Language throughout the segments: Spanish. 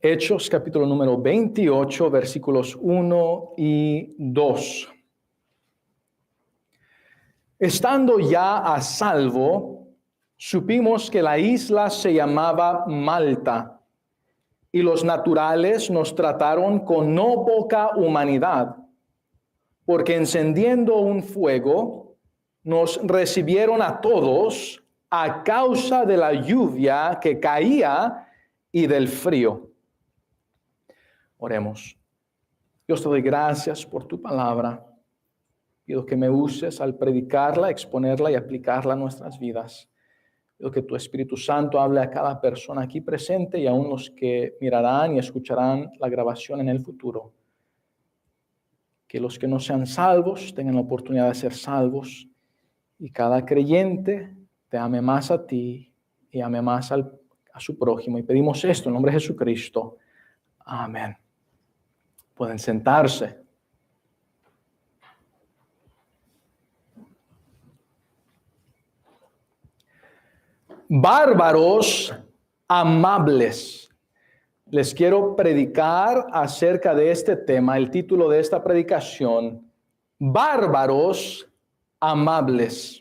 Hechos, capítulo número 28, versículos 1 y 2. Estando ya a salvo, supimos que la isla se llamaba Malta, y los naturales nos trataron con no poca humanidad, porque encendiendo un fuego, nos recibieron a todos a causa de la lluvia que caía y del frío. Oremos. Dios, te doy gracias por tu palabra. Pido que me uses al predicarla, exponerla y aplicarla a nuestras vidas. Pido que tu Espíritu Santo hable a cada persona aquí presente y aún los que mirarán y escucharán la grabación en el futuro. Que los que no sean salvos tengan la oportunidad de ser salvos y cada creyente te ame más a ti y ame más a su prójimo. Y pedimos esto en nombre de Jesucristo. Amén. Pueden sentarse. Bárbaros amables. Les quiero predicar acerca de este tema. El título de esta predicación: Bárbaros amables.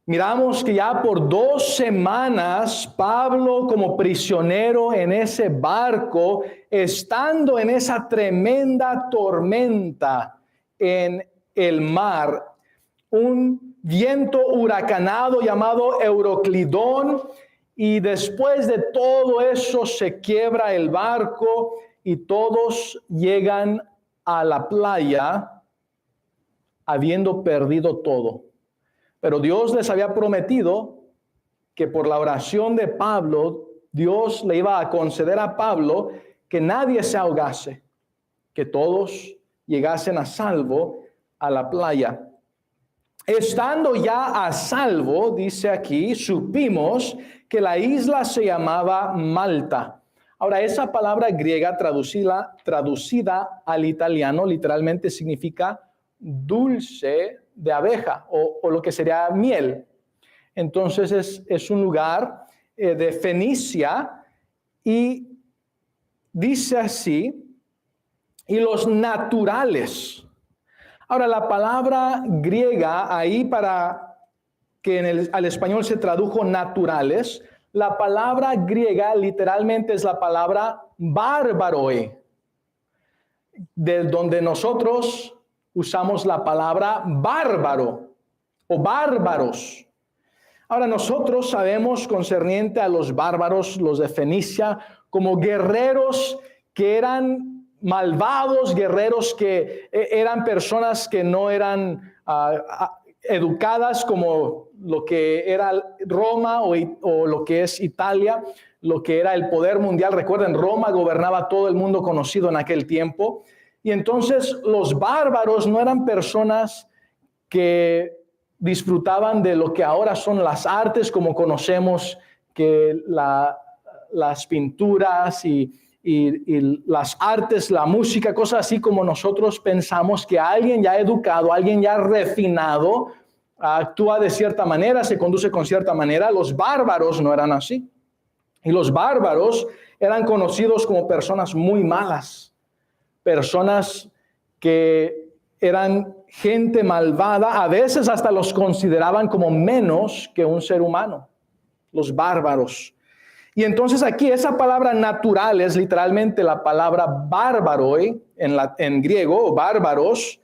Miramos que ya por 2 semanas Pablo, como prisionero en ese barco, estando en esa tremenda tormenta en el mar, un viento huracanado llamado Euroclidón, y después de todo eso se quiebra el barco y todos llegan a la playa habiendo perdido todo. Pero Dios les había prometido que por la oración de Pablo, Dios le iba a conceder a Pablo que nadie se ahogase, que todos llegasen a salvo a la playa. Estando ya a salvo, dice aquí, supimos que la isla se llamaba Malta. Ahora, esa palabra griega traducida al italiano literalmente significa dulce de abeja o lo que sería miel. Entonces es un lugar de Fenicia, y dice así: y los naturales. Ahora, la palabra griega ahí, para que al español se tradujo naturales, la palabra griega literalmente es la palabra bárbaroe, de donde nosotros usamos la palabra bárbaro o bárbaros. Ahora, nosotros sabemos concerniente a los bárbaros, los de Fenicia, como guerreros que eran malvados, guerreros que eran personas que no eran educadas como lo que era Roma o lo que es Italia, lo que era el poder mundial. Recuerden, Roma gobernaba todo el mundo conocido en aquel tiempo. Y entonces los bárbaros no eran personas que disfrutaban de lo que ahora son las artes, como conocemos, que las pinturas y las artes, la música, cosas así, como nosotros pensamos que alguien ya educado, alguien ya refinado, actúa de cierta manera, se conduce con cierta manera. Los bárbaros no eran así. Y los bárbaros eran conocidos como personas muy malas, personas que eran gente malvada. A veces hasta los consideraban como menos que un ser humano, los bárbaros. Y entonces aquí esa palabra natural es literalmente la palabra bárbaroi en griego, bárbaros.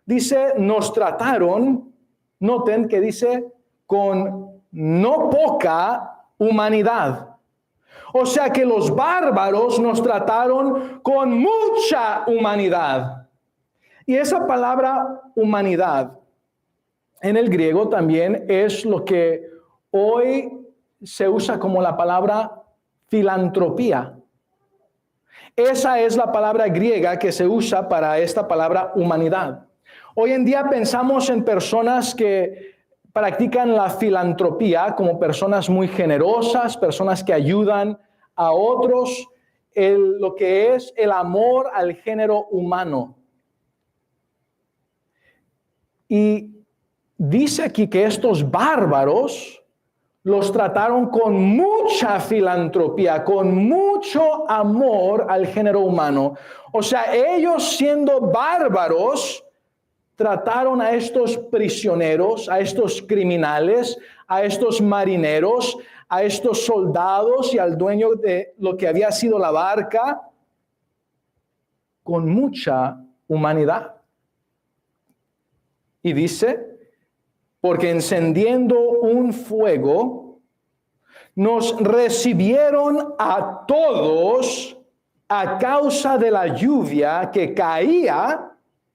Dice, nos trataron, noten que dice, con no poca humanidad. O sea que los bárbaros nos trataron con mucha humanidad. Y esa palabra humanidad en el griego también es lo que hoy se usa como la palabra filantropía. Esa es la palabra griega que se usa para esta palabra humanidad. Hoy en día pensamos en personas que practican la filantropía como personas muy generosas, personas que ayudan a otros, lo que es el amor al género humano. Y dice aquí que estos bárbaros los trataron con mucha filantropía, con mucho amor al género humano. O sea, ellos siendo bárbaros, trataron a estos prisioneros, a estos criminales, a estos marineros, a estos soldados y al dueño de lo que había sido la barca con mucha humanidad. Y dice, porque encendiendo un fuego, nos recibieron a todos a causa de la lluvia que caía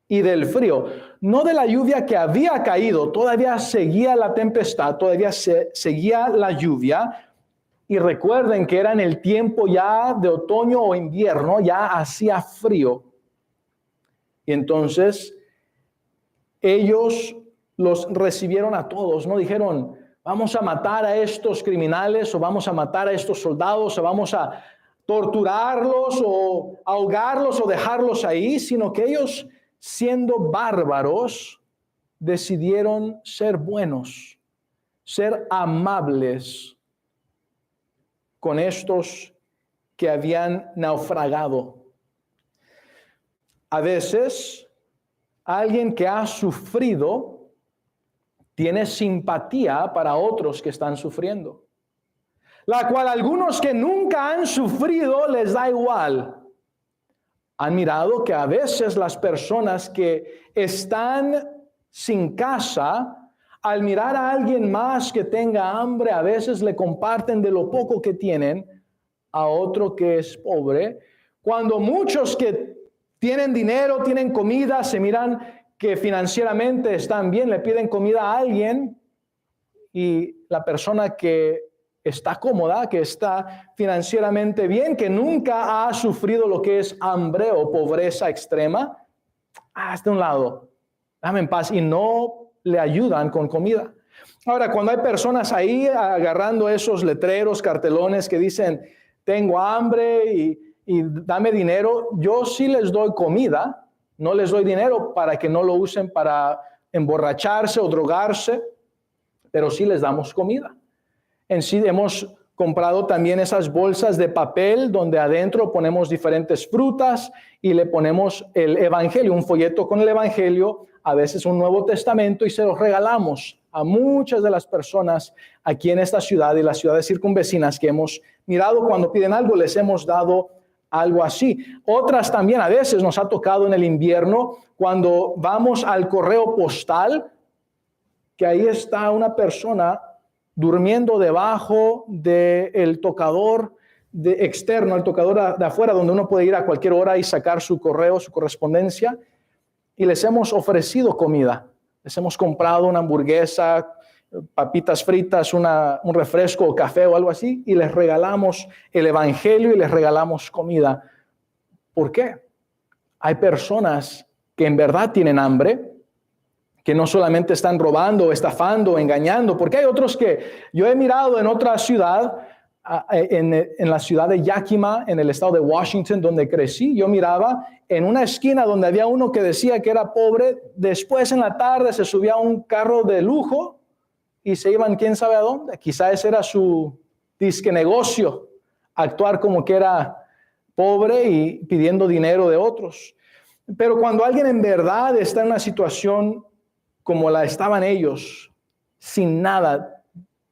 y del frío. No de la lluvia que había caído, todavía seguía la tempestad, todavía seguía la lluvia. Y recuerden que era en el tiempo ya de otoño o invierno, ya hacía frío. Y entonces ellos los recibieron a todos, no dijeron, vamos a matar a estos criminales o vamos a matar a estos soldados o vamos a torturarlos o ahogarlos o dejarlos ahí, sino que ellos, siendo bárbaros, decidieron ser buenos, ser amables con estos que habían naufragado. A veces, alguien que ha sufrido tiene simpatía para otros que están sufriendo, la cual algunos que nunca han sufrido les da igual. Han mirado que a veces las personas que están sin casa, al mirar a alguien más que tenga hambre, a veces le comparten de lo poco que tienen a otro que es pobre, cuando muchos que tienen dinero, tienen comida, se miran que financieramente están bien, le piden comida a alguien y la persona que está cómoda, que está financieramente bien, que nunca ha sufrido lo que es hambre o pobreza extrema, hasta un lado, dame en paz, y no le ayudan con comida. Ahora, cuando hay personas ahí agarrando esos letreros, cartelones que dicen, tengo hambre y dame dinero, yo sí les doy comida, no les doy dinero para que no lo usen para emborracharse o drogarse, pero sí les damos comida. En sí hemos comprado también esas bolsas de papel donde adentro ponemos diferentes frutas y le ponemos el evangelio, un folleto con el evangelio, a veces un Nuevo Testamento, y se los regalamos a muchas de las personas aquí en esta ciudad y las ciudades circunvecinas que hemos mirado cuando piden algo, les hemos dado algo así. Otras también a veces nos ha tocado en el invierno cuando vamos al correo postal, que ahí está una persona durmiendo debajo del tocador externo, el tocador de afuera, donde uno puede ir a cualquier hora y sacar su correo, su correspondencia, y les hemos ofrecido comida. Les hemos comprado una hamburguesa, papitas fritas, un refresco o café o algo así, y les regalamos el evangelio y les regalamos comida. ¿Por qué? Hay personas que en verdad tienen hambre, que no solamente están robando, estafando, engañando, porque hay otros que yo he mirado en otra ciudad, en la ciudad de Yakima, en el estado de Washington, donde crecí. Yo miraba en una esquina donde había uno que decía que era pobre, después en la tarde se subía a un carro de lujo y se iban quién sabe a dónde. Quizá ese era su disque negocio, actuar como que era pobre y pidiendo dinero de otros. Pero cuando alguien en verdad está en una situación como la estaban ellos, sin nada.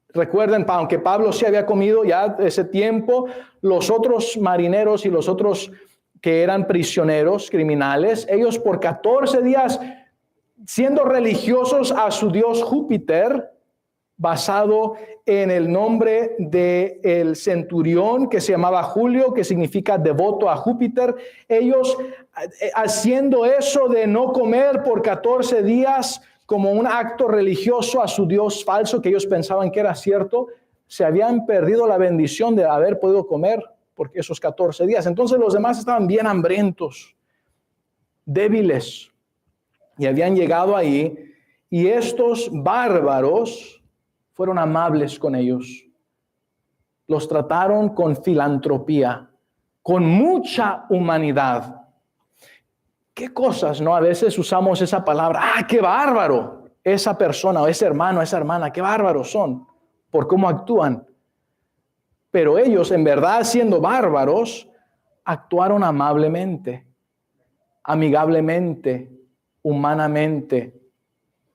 Recuerden, aunque Pablo sí había comido ya ese tiempo, los otros marineros y los otros que eran prisioneros, criminales, ellos por 14 días, siendo religiosos a su dios Júpiter, basado en el nombre del centurión que se llamaba Julio, que significa devoto a Júpiter, ellos haciendo eso de no comer por 14 días, como un acto religioso a su Dios falso que ellos pensaban que era cierto, se habían perdido la bendición de haber podido comer por esos 14 días. Entonces los demás estaban bien hambrientos, débiles, y habían llegado ahí, y estos bárbaros fueron amables con ellos. Los trataron con filantropía, con mucha humanidad. ¿Qué cosas, no? A veces usamos esa palabra, ¡ah, qué bárbaro! Esa persona o ese hermano, esa hermana, qué bárbaros son. por cómo actúan. Pero ellos, en verdad, siendo bárbaros, actuaron amablemente, amigablemente, humanamente,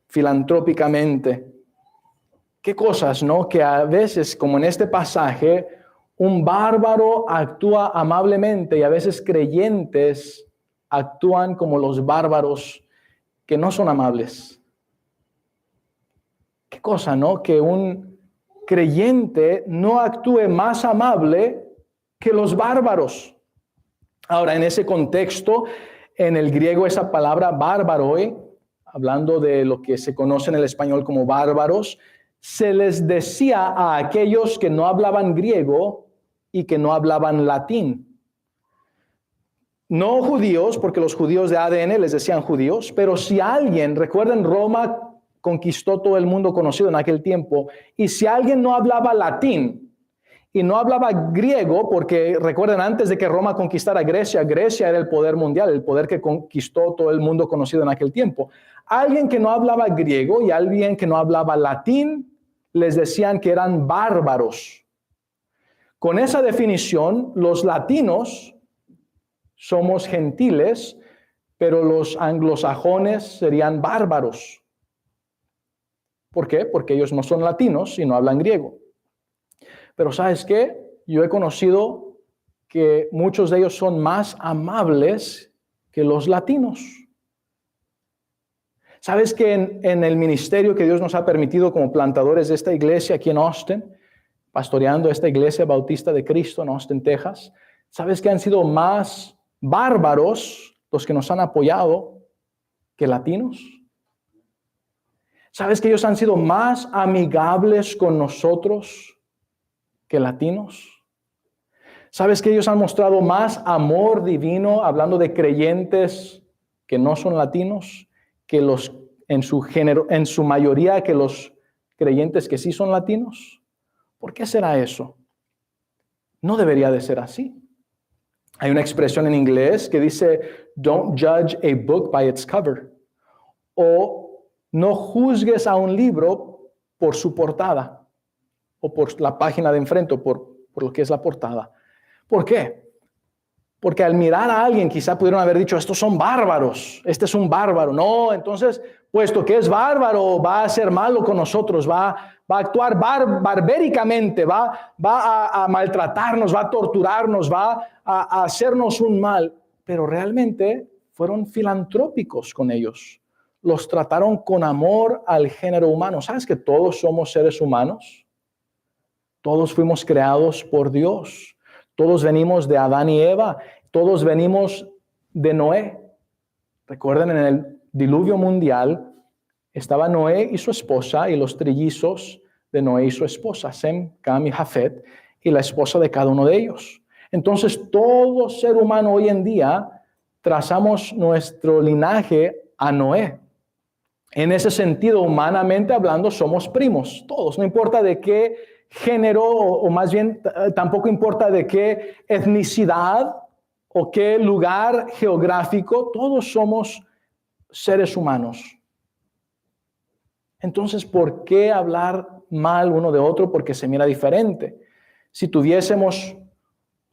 filantrópicamente. Qué cosas, ¿no? Que a veces, como en este pasaje, un bárbaro actúa amablemente y a veces creyentes actúan como los bárbaros que no son amables. Qué cosa, ¿no? Que un creyente no actúe más amable que los bárbaros. Ahora, en ese contexto, en el griego esa palabra bárbaroi, hablando de lo que se conoce en el español como bárbaros, se les decía a aquellos que no hablaban griego y que no hablaban latín. No judíos, porque los judíos de ADN les decían judíos, pero si alguien, recuerden, Roma conquistó todo el mundo conocido en aquel tiempo, y si alguien no hablaba latín y no hablaba griego, porque recuerden, antes de que Roma conquistara Grecia, Grecia era el poder mundial, el poder que conquistó todo el mundo conocido en aquel tiempo. Alguien que no hablaba griego y alguien que no hablaba latín, les decían que eran bárbaros. Con esa definición, los latinos somos gentiles, pero los anglosajones serían bárbaros. ¿Por qué? Porque ellos no son latinos y no hablan griego. Pero ¿sabes qué? Yo he conocido que muchos de ellos son más amables que los latinos. ¿Sabes que en el ministerio que Dios nos ha permitido como plantadores de esta iglesia aquí en Austin, pastoreando esta iglesia bautista de Cristo en Austin, Texas, ¿sabes que han sido más bárbaros los que nos han apoyado que latinos? ¿Sabes que ellos han sido más amigables con nosotros que latinos? ¿Sabes que ellos han mostrado más amor divino, hablando de creyentes que no son latinos, que los en su mayoría que los creyentes que sí son latinos? ¿Por qué será eso? No debería de ser así. Hay una expresión en inglés que dice, don't judge a book by its cover. O no juzgues a un libro por su portada, o por la página de enfrente, o por lo que es la portada. ¿Por qué? Porque al mirar a alguien quizá pudieron haber dicho, estos son bárbaros, este es un bárbaro. No, entonces, puesto que es bárbaro, va a ser malo con nosotros, va a actuar barbéricamente, va a maltratarnos, va a torturarnos, va a hacernos un mal. Pero realmente fueron filantrópicos con ellos. Los trataron con amor al género humano. ¿Sabes que todos somos seres humanos? Todos fuimos creados por Dios. Todos venimos de Adán y Eva. Todos venimos de Noé. Recuerden, en el diluvio mundial estaba Noé y su esposa y los trillizos de Noé y su esposa, Sem, Cam y Jafet, y la esposa de cada uno de ellos. Entonces, todo ser humano hoy en día trazamos nuestro linaje a Noé. En ese sentido, humanamente hablando, somos primos, todos, no importa de qué género, o más bien tampoco importa de qué etnicidad o qué lugar geográfico, todos somos seres humanos. Entonces, ¿por qué hablar mal uno de otro? Porque se mira diferente. Si tuviésemos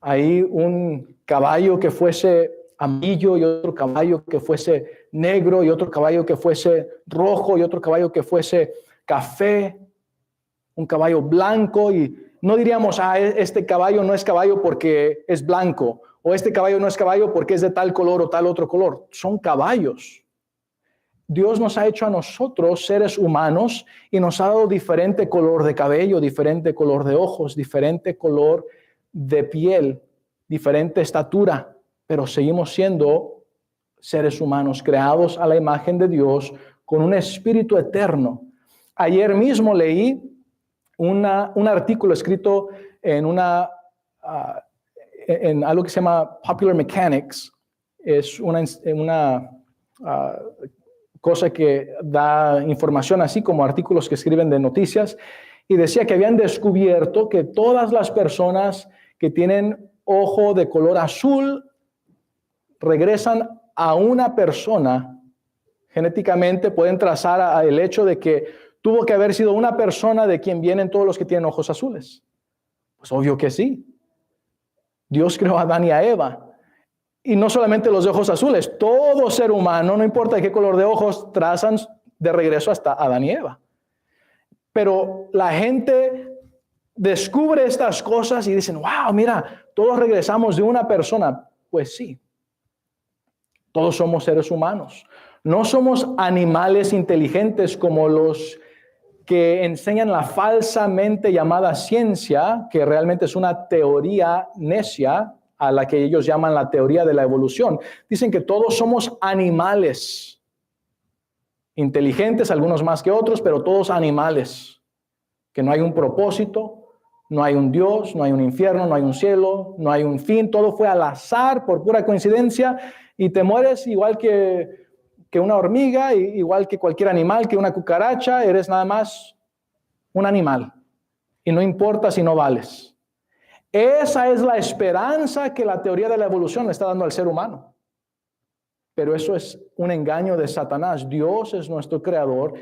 ahí un caballo que fuese amarillo y otro caballo que fuese negro y otro caballo que fuese rojo y otro caballo que fuese café, un caballo blanco, y no diríamos, este caballo no es caballo porque es blanco, o este caballo no es caballo porque es de tal color o tal otro color. Son caballos. Dios nos ha hecho a nosotros seres humanos y nos ha dado diferente color de cabello, diferente color de ojos, diferente color de piel, diferente estatura, pero seguimos siendo seres humanos creados a la imagen de Dios con un espíritu eterno. Ayer mismo leí un artículo escrito en algo que se llama Popular Mechanics. Es una cosa que da información, así como artículos que escriben de noticias, y decía que habían descubierto que todas las personas que tienen ojo de color azul regresan a una persona genéticamente, pueden trazar el hecho de que tuvo que haber sido una persona de quien vienen todos los que tienen ojos azules. Pues obvio que sí. Dios creó a Adán y a Eva. Y no solamente los de ojos azules, todo ser humano, no importa de qué color de ojos, trazan de regreso hasta Adán y Eva. Pero la gente descubre estas cosas y dicen, wow, mira, todos regresamos de una persona. Pues sí, todos somos seres humanos. No somos animales inteligentes como los que enseñan la falsamente llamada ciencia, que realmente es una teoría necia, a la que ellos llaman la teoría de la evolución. Dicen que todos somos animales, inteligentes, algunos más que otros, pero todos animales, que no hay un propósito, no hay un Dios, no hay un infierno, no hay un cielo, no hay un fin, todo fue al azar, por pura coincidencia, y te mueres igual que una hormiga, igual que cualquier animal, que una cucaracha, eres nada más un animal, y no importa si no vales. Esa es la esperanza que la teoría de la evolución le está dando al ser humano. Pero eso es un engaño de Satanás. Dios es nuestro creador.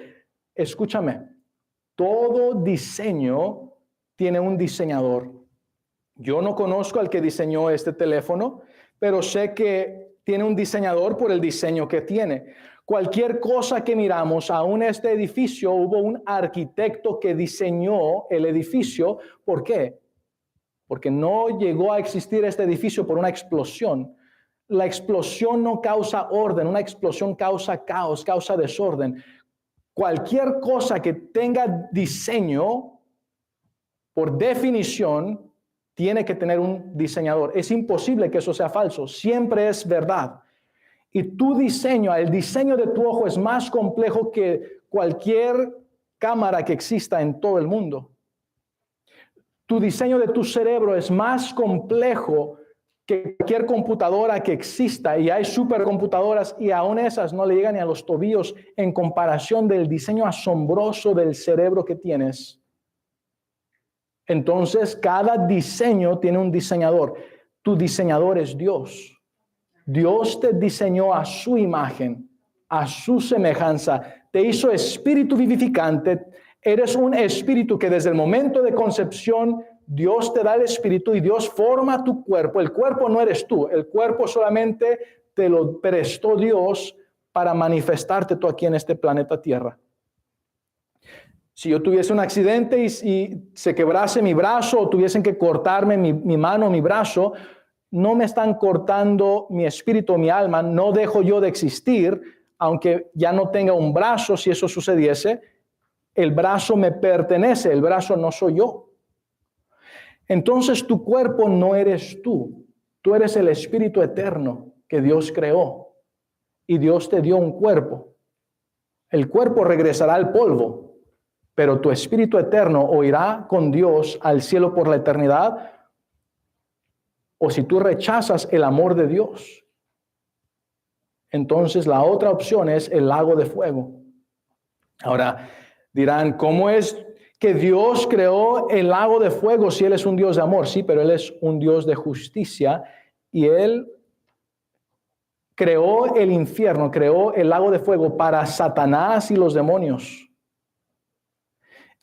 Escúchame, todo diseño tiene un diseñador. Yo no conozco al que diseñó este teléfono, pero sé que tiene un diseñador por el diseño que tiene. Cualquier cosa que miramos, aún este edificio, hubo un arquitecto que diseñó el edificio. ¿Por qué? Porque no llegó a existir este edificio por una explosión. La explosión no causa orden, una explosión causa caos, causa desorden. Cualquier cosa que tenga diseño, por definición, tiene que tener un diseñador. Es imposible que eso sea falso, siempre es verdad. Y tu diseño, el diseño de tu ojo es más complejo que cualquier cámara que exista en todo el mundo. Tu diseño de tu cerebro es más complejo que cualquier computadora que exista, y hay supercomputadoras y aún esas no le llegan ni a los tobillos en comparación del diseño asombroso del cerebro que tienes. Entonces, cada diseño tiene un diseñador. Tu diseñador es Dios. Dios te diseñó a su imagen, a su semejanza. Te hizo espíritu vivificante. Eres un espíritu que desde el momento de concepción Dios te da el espíritu y Dios forma tu cuerpo. El cuerpo no eres tú. El cuerpo solamente te lo prestó Dios para manifestarte tú aquí en este planeta Tierra. Si yo tuviese un accidente y se quebrase mi brazo o tuviesen que cortarme mi mano o mi brazo, no me están cortando mi espíritu o mi alma, no dejo yo de existir, aunque ya no tenga un brazo. Si eso sucediese, el brazo me pertenece, el brazo no soy yo. Entonces tu cuerpo no eres tú, tú eres el espíritu eterno que Dios creó y Dios te dio un cuerpo. El cuerpo regresará al polvo, pero tu espíritu eterno o irá con Dios al cielo por la eternidad, o si tú rechazas el amor de Dios, entonces la otra opción es el lago de fuego. Ahora dirán, ¿cómo es que Dios creó el lago de fuego si Él es un Dios de amor? Sí, pero Él es un Dios de justicia y Él creó el infierno, creó el lago de fuego para Satanás y los demonios.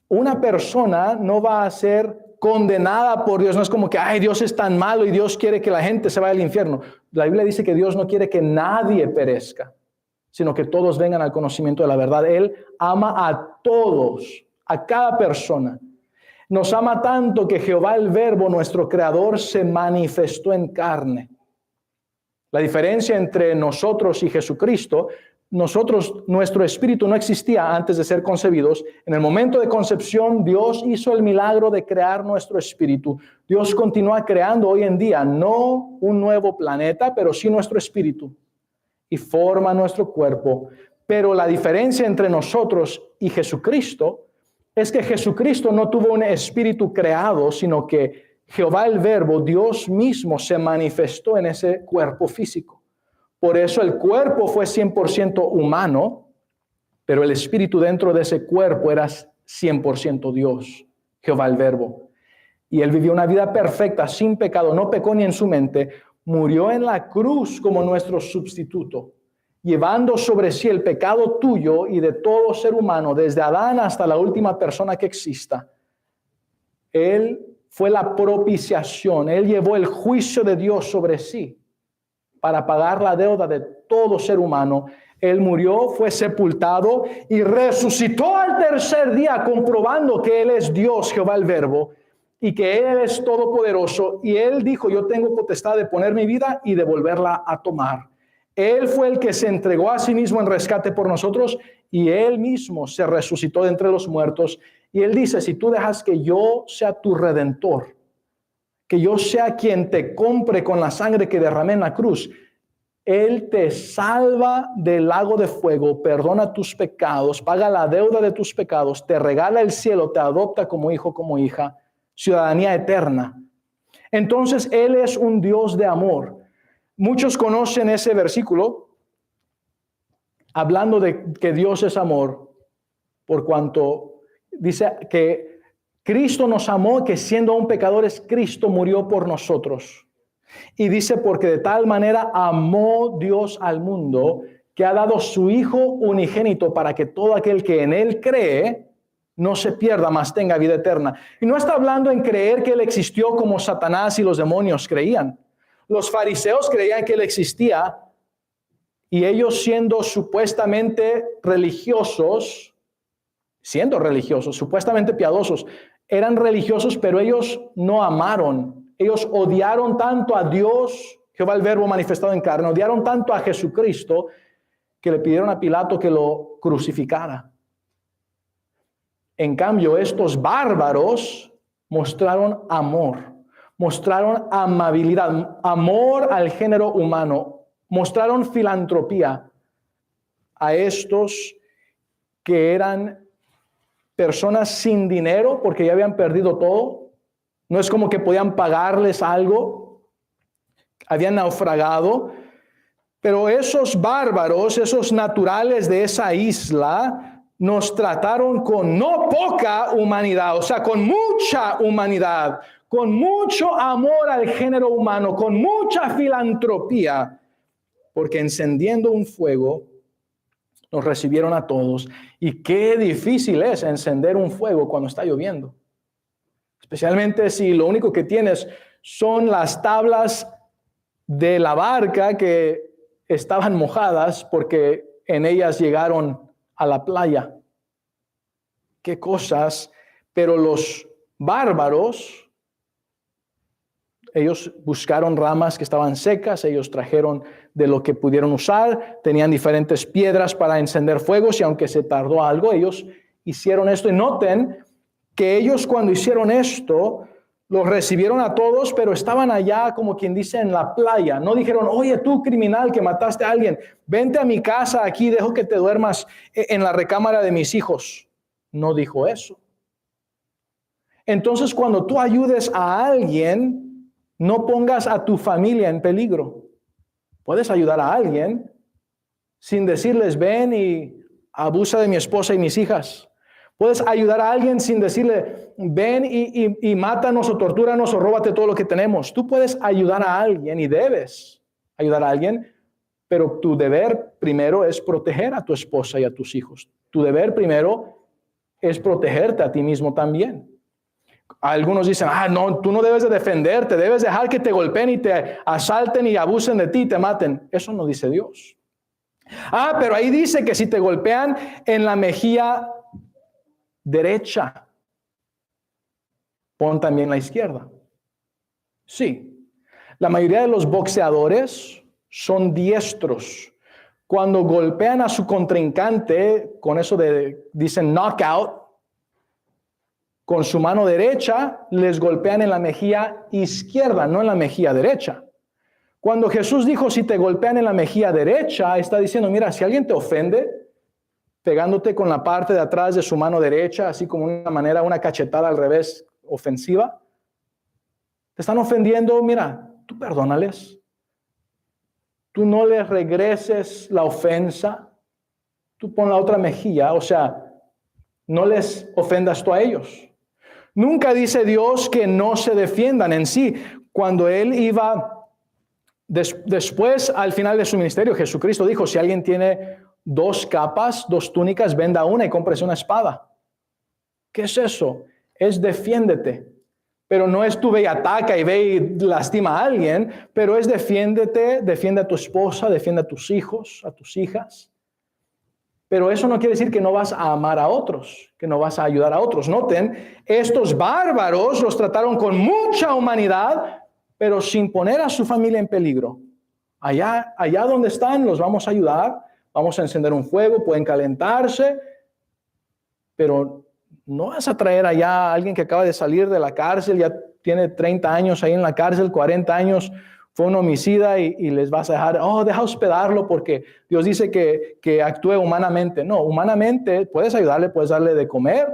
Una persona no va a ser condenada por Dios. No es como que, ay, Dios es tan malo y Dios quiere que la gente se vaya al infierno. La Biblia dice que Dios no quiere que nadie perezca, sino que todos vengan al conocimiento de la verdad. Él ama a todos, a cada persona. Nos ama tanto que Jehová el Verbo, nuestro Creador, se manifestó en carne. La diferencia entre nosotros y Jesucristo, nuestro espíritu no existía antes de ser concebidos. En el momento de concepción, Dios hizo el milagro de crear nuestro espíritu. Dios continúa creando hoy en día, no un nuevo planeta, pero sí nuestro espíritu. Y forma nuestro cuerpo. Pero la diferencia entre nosotros y Jesucristo es que Jesucristo no tuvo un espíritu creado, sino que Jehová el Verbo, Dios mismo, se manifestó en ese cuerpo físico. Por eso el cuerpo fue 100% humano, pero el espíritu dentro de ese cuerpo era 100% Dios, Jehová el Verbo. Y Él vivió una vida perfecta, sin pecado, no pecó ni en su mente, murió en la cruz como nuestro sustituto. llevando sobre sí el pecado tuyo y de todo ser humano, desde Adán hasta la última persona que exista. Él fue la propiciación, Él llevó el juicio de Dios sobre sí para pagar la deuda de todo ser humano. Él murió, fue sepultado y resucitó al tercer día, comprobando que Él es Dios, Jehová el Verbo, y que Él es todopoderoso. Y Él dijo, yo tengo potestad de poner mi vida y de volverla a tomar. Él fue el que se entregó a sí mismo en rescate por nosotros y Él mismo se resucitó de entre los muertos. Y Él dice, si tú dejas que yo sea tu redentor, que yo sea quien te compre con la sangre que derramé en la cruz, Él te salva del lago de fuego, perdona tus pecados, paga la deuda de tus pecados, te regala el cielo, te adopta como hijo, como hija, ciudadanía eterna. Entonces, Él es un Dios de amor. Muchos conocen ese versículo hablando de que Dios es amor, por cuanto dice que Cristo nos amó, que siendo aún pecadores, Cristo murió por nosotros. Y dice, porque de tal manera amó Dios al mundo, que ha dado su Hijo unigénito para que todo aquel que en Él cree no se pierda, mas tenga vida eterna. Y no está hablando en creer que Él existió como Satanás y los demonios creían. Los fariseos creían que Él existía y ellos siendo supuestamente religiosos, supuestamente piadosos, eran religiosos, pero ellos no amaron. Ellos odiaron tanto a Dios, Jehová el Verbo manifestado en carne, odiaron tanto a Jesucristo que le pidieron a Pilato que lo crucificara. En cambio, estos bárbaros mostraron amor, mostraron amabilidad, amor al género humano, mostraron filantropía a estos que eran personas sin dinero porque ya habían perdido todo. No es como que podían pagarles algo, habían naufragado, pero esos bárbaros, esos naturales de esa isla, nos trataron con no poca humanidad, o sea, con mucha humanidad, con mucho amor al género humano, con mucha filantropía, porque encendiendo un fuego, nos recibieron a todos. Y qué difícil es encender un fuego cuando está lloviendo. Especialmente si lo único que tienes son las tablas de la barca que estaban mojadas porque en ellas llegaron a la playa. Qué cosas, pero los bárbaros, ellos buscaron ramas que estaban secas, ellos trajeron de lo que pudieron usar, tenían diferentes piedras para encender fuegos y aunque se tardó algo, ellos hicieron esto. Y noten que ellos cuando hicieron esto, los recibieron a todos, pero estaban allá como quien dice en la playa. No dijeron, oye tú criminal que mataste a alguien, vente a mi casa aquí, dejo que te duermas en la recámara de mis hijos. No dijo eso. Entonces cuando tú ayudes a alguien, no pongas a tu familia en peligro. Puedes ayudar a alguien sin decirles, ven y abusa de mi esposa y mis hijas. Puedes ayudar a alguien sin decirle, ven y mátanos o tortúranos o róbate todo lo que tenemos. Tú puedes ayudar a alguien y debes ayudar a alguien, pero tu deber primero es proteger a tu esposa y a tus hijos. Tu deber primero es protegerte a ti mismo también. Algunos dicen, no, tú no debes de defenderte, debes dejar que te golpeen y te asalten y abusen de ti y te maten. Eso no dice Dios. Pero ahí dice que si te golpean en la mejilla derecha, pon también la izquierda. Sí, la mayoría de los boxeadores son diestros. Cuando golpean a su contrincante, con eso dicen knockout, con su mano derecha les golpean en la mejilla izquierda, no en la mejilla derecha. Cuando Jesús dijo, si te golpean en la mejilla derecha, está diciendo, mira, si alguien te ofende, pegándote con la parte de atrás de su mano derecha, así como una cachetada al revés ofensiva, te están ofendiendo, mira, tú perdónales. Tú no les regreses la ofensa, tú pon la otra mejilla, o sea, no les ofendas tú a ellos. Nunca dice Dios que no se defiendan en sí. Cuando Él iba Después, al final de su ministerio, Jesucristo dijo, si alguien tiene 2 capas, 2 túnicas, venda una y cómprese una espada. ¿Qué es eso? Es defiéndete. Pero no es tú ve y ataca y ve y lastima a alguien, pero es defiéndete, defiende a tu esposa, defiende a tus hijos, a tus hijas. Pero eso no quiere decir que no vas a amar a otros, que no vas a ayudar a otros. Noten, estos bárbaros los trataron con mucha humanidad, pero sin poner a su familia en peligro. Allá donde están los vamos a ayudar, vamos a encender un fuego, pueden calentarse, pero no vas a traer allá a alguien que acaba de salir de la cárcel, ya tiene 30 años ahí en la cárcel, 40 años, fue un homicida y les vas a dejar, deja hospedarlo porque Dios dice que actúe humanamente. No, humanamente puedes ayudarle, puedes darle de comer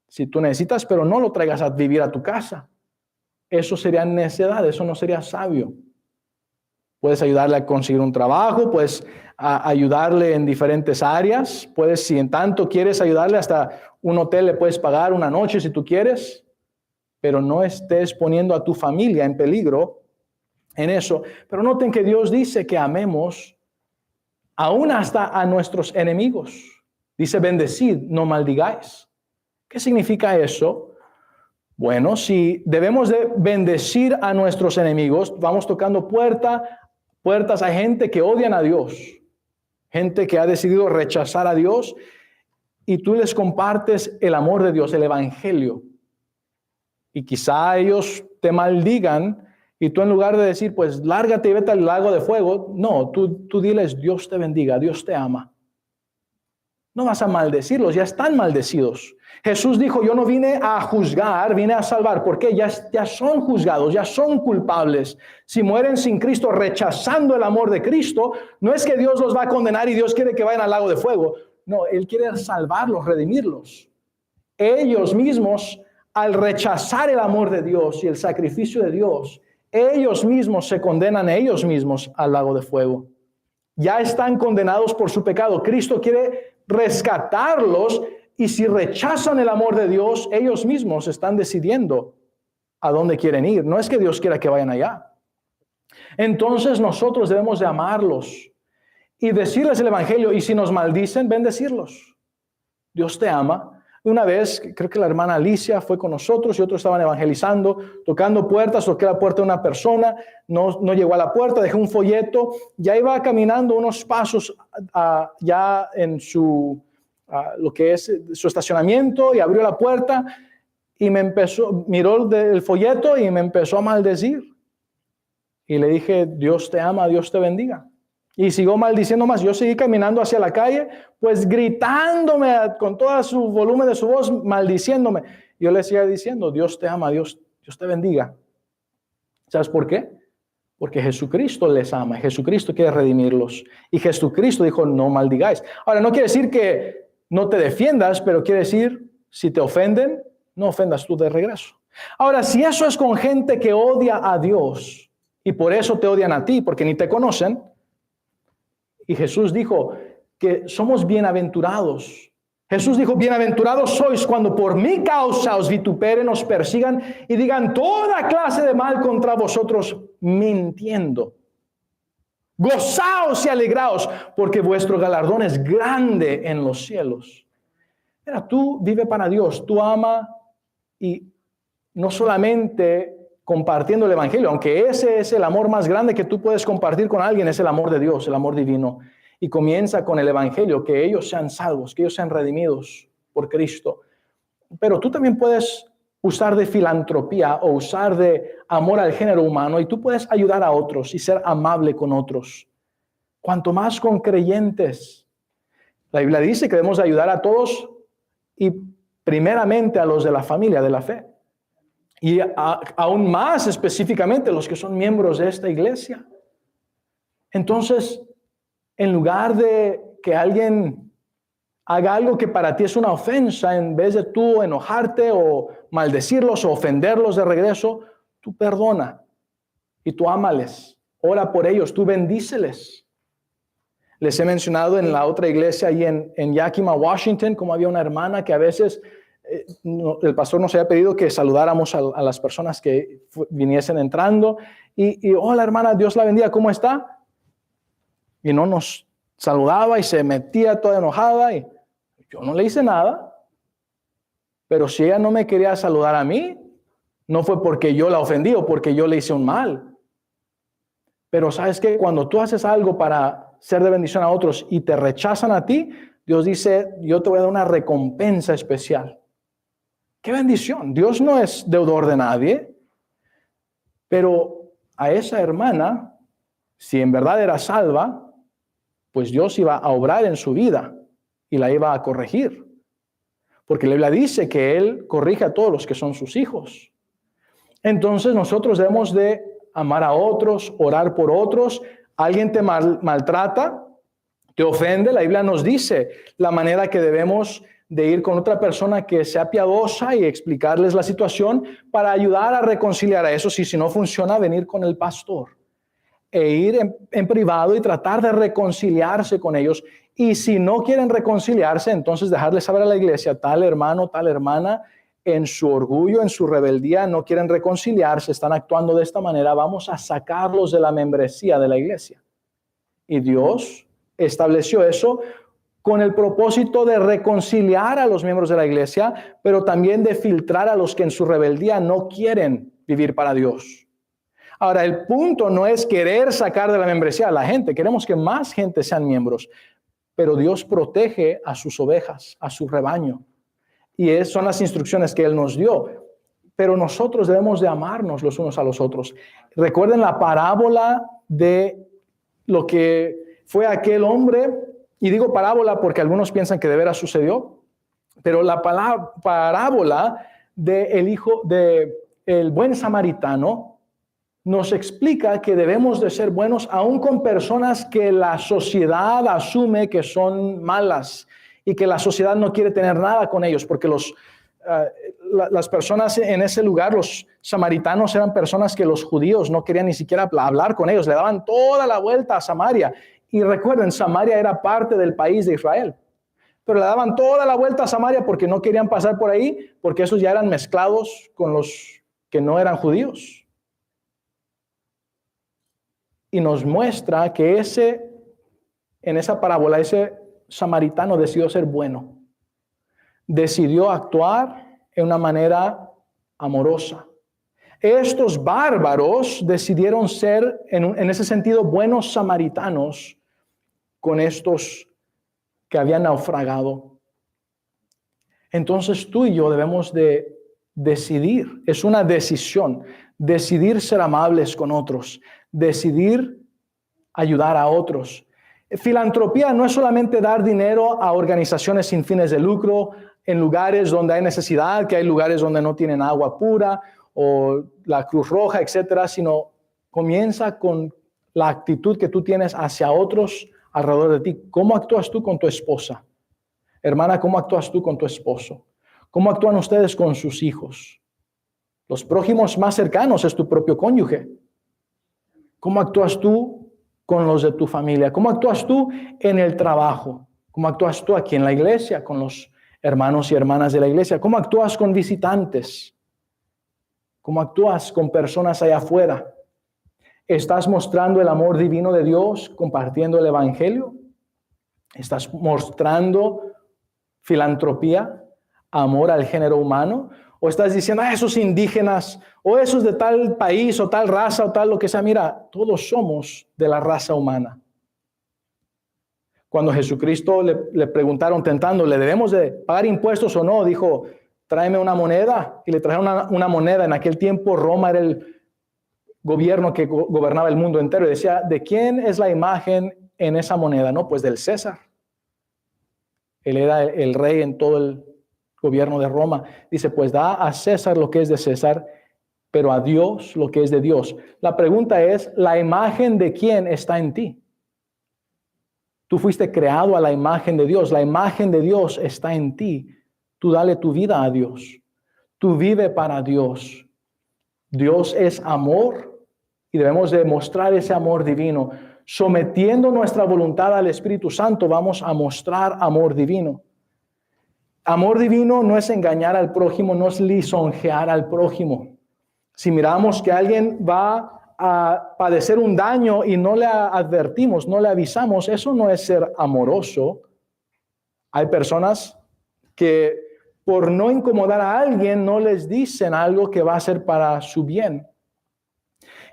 si tú necesitas, pero no lo traigas a vivir a tu casa. Eso sería necedad, eso no sería sabio. Puedes ayudarle a conseguir un trabajo, puedes ayudarle en diferentes áreas, puedes, si en tanto quieres ayudarle, hasta un hotel le puedes pagar una noche si tú quieres, pero no estés poniendo a tu familia en peligro en eso. Pero noten que Dios dice que amemos aún hasta a nuestros enemigos. Dice, bendecid, no maldigáis. ¿Qué significa eso? Bueno, si debemos de bendecir a nuestros enemigos, vamos tocando puertas a gente que odian a Dios, gente que ha decidido rechazar a Dios, y tú les compartes el amor de Dios, el evangelio. Y quizá ellos te maldigan, y tú en lugar de decir, pues lárgate y vete al lago de fuego, no, tú diles, Dios te bendiga, Dios te ama. No vas a maldecirlos, ya están maldecidos. Jesús dijo, yo no vine a juzgar, vine a salvar. ¿Por qué? Ya son juzgados, ya son culpables. Si mueren sin Cristo, rechazando el amor de Cristo, no es que Dios los va a condenar y Dios quiere que vayan al lago de fuego. No, Él quiere salvarlos, redimirlos. Ellos mismos, al rechazar el amor de Dios y el sacrificio de Dios, ellos mismos se condenan a ellos mismos al lago de fuego. Ya están condenados por su pecado. Cristo quiere rescatarlos, y si rechazan el amor de Dios, ellos mismos están decidiendo a dónde quieren ir. No es que Dios quiera que vayan allá. Entonces nosotros debemos de amarlos y decirles el evangelio, y si nos maldicen, bendecirlos. Dios te ama. Una vez, creo que la hermana Alicia fue con nosotros y otros estaban evangelizando, tocando puertas, toqué la puerta de una persona, no llegó a la puerta, dejé un folleto, ya iba caminando unos pasos ya en lo que es su estacionamiento, y abrió la puerta y miró el folleto y me empezó a maldecir. Y le dije, Dios te ama, Dios te bendiga. Y siguió maldiciendo más. Yo seguí caminando hacia la calle, pues gritándome con todo su volumen de su voz, maldiciéndome. Yo le seguía diciendo, Dios te ama, Dios te bendiga. ¿Sabes por qué? Porque Jesucristo les ama, Jesucristo quiere redimirlos. Y Jesucristo dijo, no maldigáis. Ahora, no quiere decir que no te defiendas, pero quiere decir, si te ofenden, no ofendas tú de regreso. Ahora, si eso es con gente que odia a Dios, y por eso te odian a ti, porque ni te conocen, y Jesús dijo que somos bienaventurados. Jesús dijo, bienaventurados sois cuando por mi causa os vituperen, os persigan y digan toda clase de mal contra vosotros mintiendo. Gozaos y alegraos, porque vuestro galardón es grande en los cielos. Mira, tú vive para Dios, tú ama, y no solamente compartiendo el evangelio, aunque ese es el amor más grande que tú puedes compartir con alguien, es el amor de Dios, el amor divino. Y comienza con el evangelio, que ellos sean salvos, que ellos sean redimidos por Cristo. Pero tú también puedes usar de filantropía o usar de amor al género humano, y tú puedes ayudar a otros y ser amable con otros. Cuanto más con creyentes. La Biblia dice que debemos ayudar a todos, y primeramente a los de la familia de la fe. Y aún más específicamente los que son miembros de esta iglesia. Entonces, en lugar de que alguien haga algo que para ti es una ofensa, en vez de tú enojarte o maldecirlos o ofenderlos de regreso, tú perdona y tú ámales, ora por ellos, tú bendíceles. Les he mencionado en la otra iglesia ahí en Yakima, Washington, como había una hermana que a veces el pastor nos había pedido que saludáramos a las personas que viniesen entrando. Y hola hermana, Dios la bendiga, ¿cómo está? Y no nos saludaba y se metía toda enojada. Y yo no le hice nada. Pero si ella no me quería saludar a mí, no fue porque yo la ofendí o porque yo le hice un mal. Pero sabes que cuando tú haces algo para ser de bendición a otros y te rechazan a ti, Dios dice, yo te voy a dar una recompensa especial. ¡Qué bendición! Dios no es deudor de nadie. Pero a esa hermana, si en verdad era salva, pues Dios iba a obrar en su vida y la iba a corregir. Porque la Biblia dice que Él corrige a todos los que son sus hijos. Entonces nosotros debemos de amar a otros, orar por otros. Alguien te maltrata, te ofende. La Biblia nos dice la manera que debemos de ir con otra persona que sea piadosa y explicarles la situación para ayudar a reconciliar a eso. Si no funciona, venir con el pastor e ir en privado y tratar de reconciliarse con ellos. Y si no quieren reconciliarse, entonces dejarles saber a la iglesia, tal hermano, tal hermana, en su orgullo, en su rebeldía, no quieren reconciliarse, están actuando de esta manera, vamos a sacarlos de la membresía de la iglesia. Y Dios estableció eso con el propósito de reconciliar a los miembros de la iglesia, pero también de filtrar a los que en su rebeldía no quieren vivir para Dios. Ahora, el punto no es querer sacar de la membresía a la gente, queremos que más gente sean miembros, pero Dios protege a sus ovejas, a su rebaño. Y esas son las instrucciones que Él nos dio. Pero nosotros debemos de amarnos los unos a los otros. Recuerden la parábola de lo que fue aquel hombre, y digo parábola porque algunos piensan que de veras sucedió, pero la parábola del el buen samaritano nos explica que debemos de ser buenos aún con personas que la sociedad asume que son malas y que la sociedad no quiere tener nada con ellos, porque las personas en ese lugar, los samaritanos, eran personas que los judíos no querían ni siquiera hablar con ellos, le daban toda la vuelta a Samaria. Y recuerden, Samaria era parte del país de Israel, pero le daban toda la vuelta a Samaria porque no querían pasar por ahí, porque esos ya eran mezclados con los que no eran judíos. Y nos muestra que en esa parábola, ese samaritano decidió ser bueno. Decidió actuar en una manera amorosa. Estos bárbaros decidieron ser, en ese sentido, buenos samaritanos con estos que habían naufragado. Entonces tú y yo debemos de decidir, es una decisión, decidir ser amables con otros, decidir ayudar a otros. Filantropía no es solamente dar dinero a organizaciones sin fines de lucro, en lugares donde hay necesidad, que hay lugares donde no tienen agua pura, o la Cruz Roja, etcétera, sino comienza con la actitud que tú tienes hacia otros alrededor de ti. ¿Cómo actúas tú con tu esposa? Hermana, ¿cómo actúas tú con tu esposo? ¿Cómo actúan ustedes con sus hijos? Los prójimos más cercanos es tu propio cónyuge. ¿Cómo actúas tú con los de tu familia? ¿Cómo actúas tú en el trabajo? ¿Cómo actúas tú aquí en la iglesia con los hermanos y hermanas de la iglesia? ¿Cómo actúas con visitantes? ¿Cómo actúas con personas allá afuera? ¿Estás mostrando el amor divino de Dios compartiendo el evangelio? ¿Estás mostrando filantropía, amor al género humano? ¿O estás diciendo, esos indígenas, o esos de tal país, o tal raza, o tal lo que sea? Mira, todos somos de la raza humana. Cuando Jesucristo le preguntaron tentándole, ¿debemos de pagar impuestos o no? Dijo, tráeme una moneda. Y le trajeron una moneda. En aquel tiempo Roma era el gobierno que gobernaba el mundo entero. Y decía, ¿de quién es la imagen en esa moneda? No, pues del César. Él era el rey en todo el gobierno de Roma. Dice, pues da a César lo que es de César, pero a Dios lo que es de Dios. La pregunta es, ¿la imagen de quién está en ti? Tú fuiste creado a la imagen de Dios. La imagen de Dios está en ti. Tú dale tu vida a Dios. Tú vive para Dios. Dios es amor y debemos demostrar ese amor divino. Sometiendo nuestra voluntad al Espíritu Santo, vamos a mostrar amor divino. Amor divino no es engañar al prójimo, no es lisonjear al prójimo. Si miramos que alguien va a padecer un daño y no le advertimos, no le avisamos, eso no es ser amoroso. Hay personas que por no incomodar a alguien no les dicen algo que va a ser para su bien.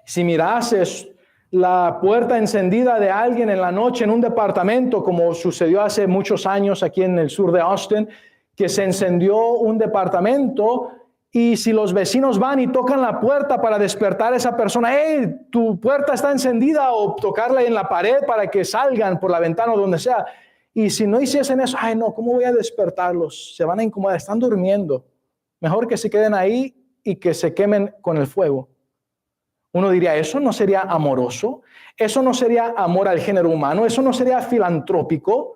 Si mirases la puerta encendida de alguien en la noche en un departamento, como sucedió hace muchos años aquí en el sur de Austin, que se encendió un departamento, y si los vecinos van y tocan la puerta para despertar a esa persona, hey, tu puerta está encendida, o tocarla en la pared para que salgan por la ventana o donde sea. Y si no hiciesen eso, ay no, ¿cómo voy a despertarlos? Se van a incomodar, están durmiendo. Mejor que se queden ahí y que se quemen con el fuego. Uno diría, ¿eso no sería amoroso? ¿Eso no sería amor al género humano? ¿Eso no sería filantrópico?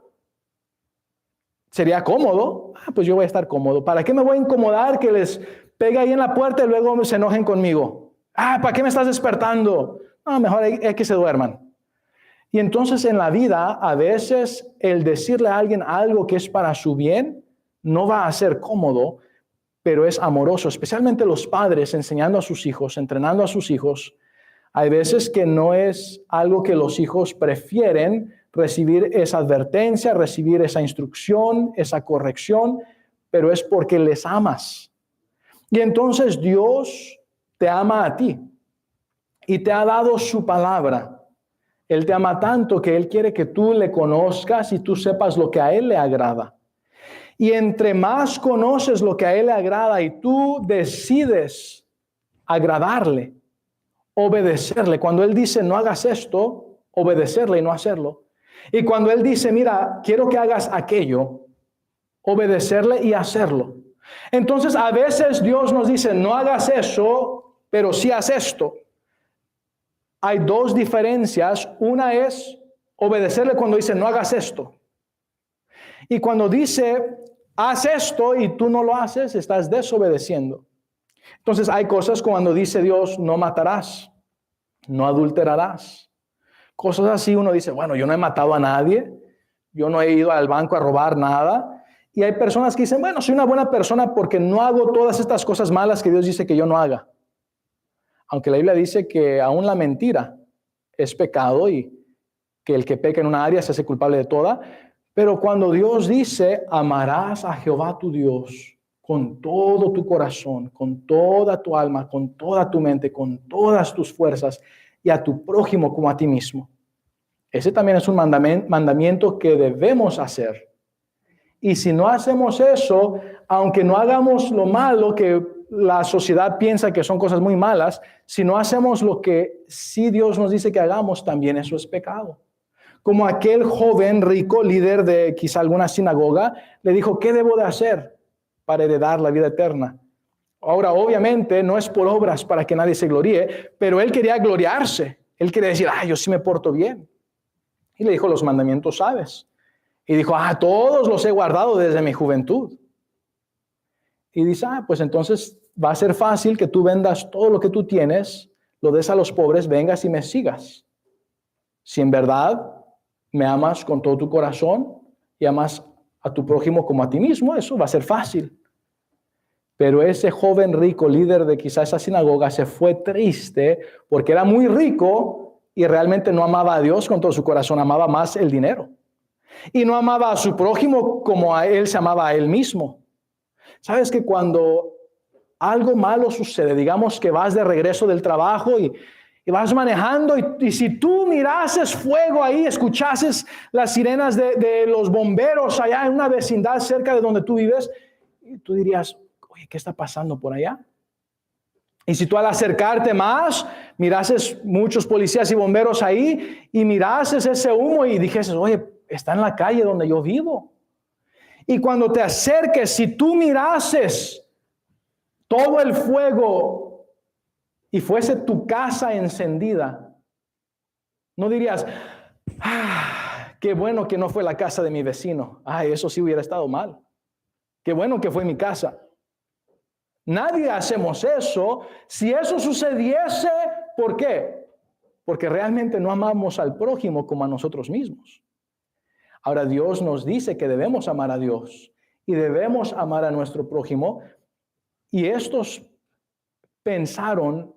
¿Sería cómodo? Pues yo voy a estar cómodo. ¿Para qué me voy a incomodar que les pegue ahí en la puerta y luego se enojen conmigo? ¿Para qué me estás despertando? No, mejor hay que se duerman. Y entonces en la vida, a veces el decirle a alguien algo que es para su bien, no va a ser cómodo, pero es amoroso, especialmente los padres enseñando a sus hijos, entrenando a sus hijos. Hay veces que no es algo que los hijos prefieren recibir esa advertencia, recibir esa instrucción, esa corrección, pero es porque les amas. Y entonces Dios te ama a ti y te ha dado su palabra. Él te ama tanto que Él quiere que tú le conozcas y tú sepas lo que a Él le agrada. Y entre más conoces lo que a Él le agrada y tú decides agradarle, obedecerle. Cuando Él dice no hagas esto, obedecerle y no hacerlo. Y cuando Él dice, mira, quiero que hagas aquello, obedecerle y hacerlo. Entonces a veces Dios nos dice no hagas eso, pero sí haz esto. Hay dos diferencias. Una es obedecerle cuando dice no hagas esto. Y cuando dice haz esto y tú no lo haces, estás desobedeciendo. Entonces hay cosas cuando dice Dios no matarás, no adulterarás. Cosas así uno dice, bueno, yo no he matado a nadie, yo no he ido al banco a robar nada. Y hay personas que dicen, bueno, soy una buena persona porque no hago todas estas cosas malas que Dios dice que yo no haga. Aunque la Biblia dice que aún la mentira es pecado y que el que peca en una área se hace culpable de toda. Pero cuando Dios dice, amarás a Jehová tu Dios con todo tu corazón, con toda tu alma, con toda tu mente, con todas tus fuerzas y a tu prójimo como a ti mismo. Ese también es un mandamiento que debemos hacer. Y si no hacemos eso, aunque no hagamos lo malo que la sociedad piensa que son cosas muy malas, si no hacemos lo que sí Dios nos dice que hagamos, también eso es pecado. Como aquel joven rico, líder de quizá alguna sinagoga, le dijo, ¿qué debo de hacer para heredar la vida eterna? Ahora, obviamente, no es por obras para que nadie se gloríe, pero él quería gloriarse. Él quería decir, yo sí me porto bien. Y le dijo, los mandamientos sabes. Y dijo, todos los he guardado desde mi juventud. Y dice, pues entonces va a ser fácil que tú vendas todo lo que tú tienes, lo des a los pobres, vengas y me sigas. Si en verdad me amas con todo tu corazón y amas a tu prójimo como a ti mismo, eso va a ser fácil. Pero ese joven rico, líder de quizá esa sinagoga, se fue triste porque era muy rico y realmente no amaba a Dios con todo su corazón, amaba más el dinero. Y no amaba a su prójimo como a él se amaba a él mismo. ¿Sabes que cuando algo malo sucede, digamos que vas de regreso del trabajo y vas manejando y si tú mirases fuego ahí, escuchases las sirenas de los bomberos allá en una vecindad cerca de donde tú vives, y tú dirías, oye, ¿qué está pasando por allá? Y si tú al acercarte más, mirases muchos policías y bomberos ahí y mirases ese humo y dijeses, oye, está en la calle donde yo vivo. Y cuando te acerques, si tú mirases todo el fuego y fuese tu casa encendida, no dirías, qué bueno que no fue la casa de mi vecino. Eso sí hubiera estado mal. Qué bueno que fue mi casa. Nadie hacemos eso. Si eso sucediese, ¿por qué? Porque realmente no amamos al prójimo como a nosotros mismos. Ahora Dios nos dice que debemos amar a Dios y debemos amar a nuestro prójimo. Y estos pensaron,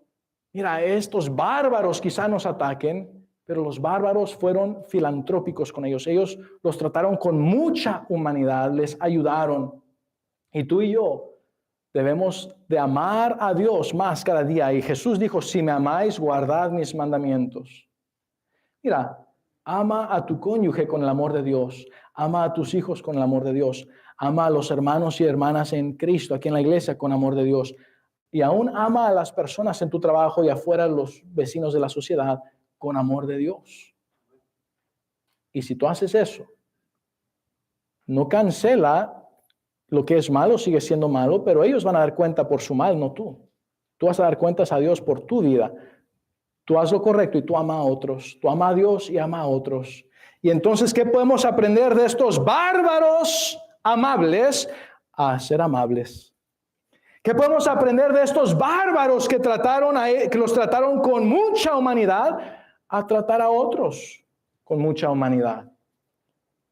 mira, estos bárbaros quizá nos ataquen, pero los bárbaros fueron filantrópicos con ellos. Ellos los trataron con mucha humanidad, les ayudaron. Y tú y yo debemos de amar a Dios más cada día. Y Jesús dijo, si me amáis, guardad mis mandamientos. Mira, ama a tu cónyuge con el amor de Dios. Ama a tus hijos con el amor de Dios. Ama a los hermanos y hermanas en Cristo, aquí en la iglesia, con amor de Dios. Y aún ama a las personas en tu trabajo y afuera, los vecinos de la sociedad, con amor de Dios. Y si tú haces eso, no cancela lo que es malo, sigue siendo malo, pero ellos van a dar cuenta por su mal, no tú. Tú vas a dar cuentas a Dios por tu vida. Tú haz lo correcto y tú ama a otros. Tú ama a Dios y ama a otros. Y entonces, ¿qué podemos aprender de estos bárbaros amables? A ser amables. ¿Qué podemos aprender de estos bárbaros que los trataron con mucha humanidad? A tratar a otros con mucha humanidad.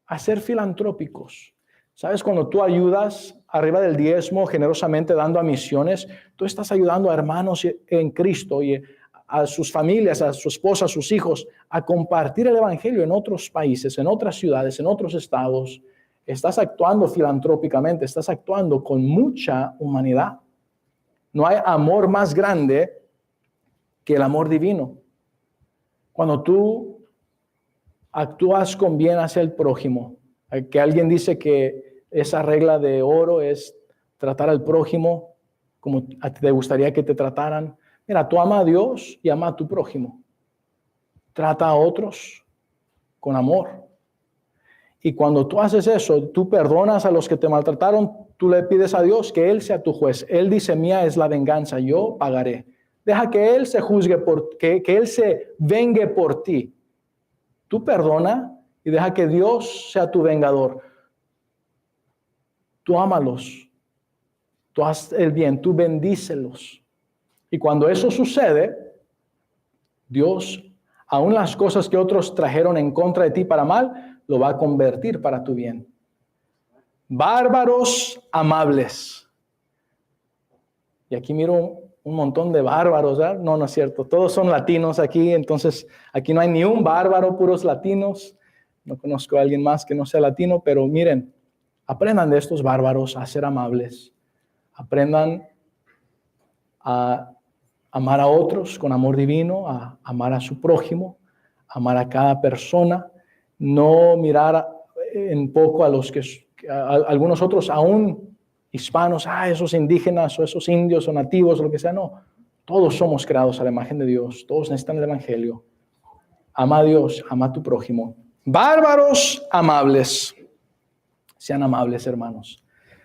A ser filantrópicos. ¿Sabes? Cuando tú ayudas arriba del diezmo, generosamente dando a misiones, tú estás ayudando a hermanos en Cristo y a sus familias, a su esposa, a sus hijos, a compartir el evangelio en otros países, en otras ciudades, en otros estados. Estás actuando filantrópicamente, estás actuando con mucha humanidad. No hay amor más grande que el amor divino. Cuando tú actúas con bien hacia el prójimo, que alguien dice que esa regla de oro es tratar al prójimo como te gustaría que te trataran. Mira, tú ama a Dios y ama a tu prójimo. Trata a otros con amor. Y cuando tú haces eso, tú perdonas a los que te maltrataron, tú le pides a Dios que Él sea tu juez. Él dice, mía es la venganza, yo pagaré. Deja que Él se juzgue, que Él se vengue por ti. Tú perdona y deja que Dios sea tu vengador. Tú ámalos, tú haz el bien, tú bendícelos. Y cuando eso sucede, Dios, aún las cosas que otros trajeron en contra de ti para mal, lo va a convertir para tu bien. Bárbaros amables. Y aquí miro un montón de bárbaros, ¿verdad? No, no es cierto. Todos son latinos aquí, entonces aquí no hay ni un bárbaro, puros latinos. No conozco a alguien más que no sea latino, pero miren, aprendan de estos bárbaros a ser amables. Aprendan a amar a otros con amor divino, a amar a su prójimo, amar a cada persona, no mirar en poco a algunos otros, aún hispanos, esos indígenas o esos indios o nativos o lo que sea. No, todos somos creados a la imagen de Dios, todos necesitan el evangelio. Ama a Dios, ama a tu prójimo. Bárbaros amables. Sean amables, hermanos.